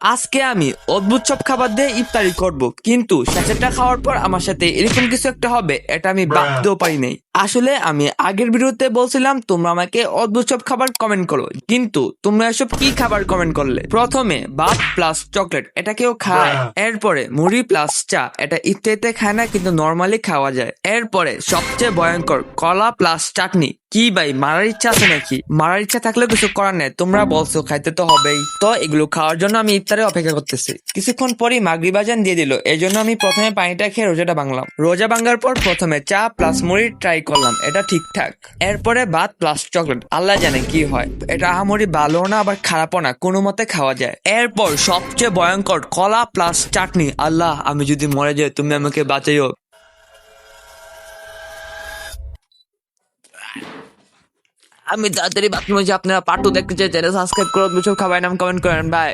আজকে আমি অদ্ভুত সব খাবার দিয়ে ইফতারি করব, কিন্তু শেষেরটা খাওয়ার পর আমার সাথে এরকম কিছু একটা হবে এটা আমি ভাবতেও পারি নাই। আসলে আমি আগের ভিডিওতে বলছিলাম তোমরা আমাকে অদ্ভুত সব খাবার কমেন্ট করো, কিন্তু তোমরা এসব কি খাবার কমেন্ট করলে? প্রথমে ভাত প্লাস চকলেট, এটা কেউ খায়? এরপরে মুড়ি প্লাস চা, এটা ইফতারিতে খায় না কিন্তু নর্মালি খাওয়া যায়। এরপরে সবচেয়ে ভয়ঙ্কর কলা প্লাস চাটনি। কি ভাই, মারার ইচ্ছা আছে নাকি? মারার ইচ্ছা থাকলে কিছু করার নেই, তোমরা বলছো খাইতে তো হবেই। তো এগুলো খাওয়ার জন্য আমি ইফতারে অপেক্ষা করতেছি। কিছুক্ষণ পরই মাগরিব আজান দিয়ে দিল, এই জন্য আমি প্রথমে পানিটা খেয়ে রোজাটা ভাঙলাম। রোজা ভাঙার পর প্রথমে চা প্লাস মুড়ি ট্রাই করলাম, এটা ঠিকঠাক। এরপরে ভাত প্লাস চকলেট, আল্লাহ জানে কি হয়। এটা আহামরি ভালো না আবার খারাপও না, কোনো মতে খাওয়া যায়। এরপর সবচেয়ে ভয়ঙ্কর কলা প্লাস চাটনি। আল্লাহ, আমি যদি মরে যাই তুমি আমাকে বাঁচাইও। আমি তাড়াতাড়ি বাথরুমে যাই। আপনারা পার্ট 2 দেখতে চাই, চ্যানেল সাবস্ক্রাইব করুন, খাবার নাম কমেন্ট করেন, বাই।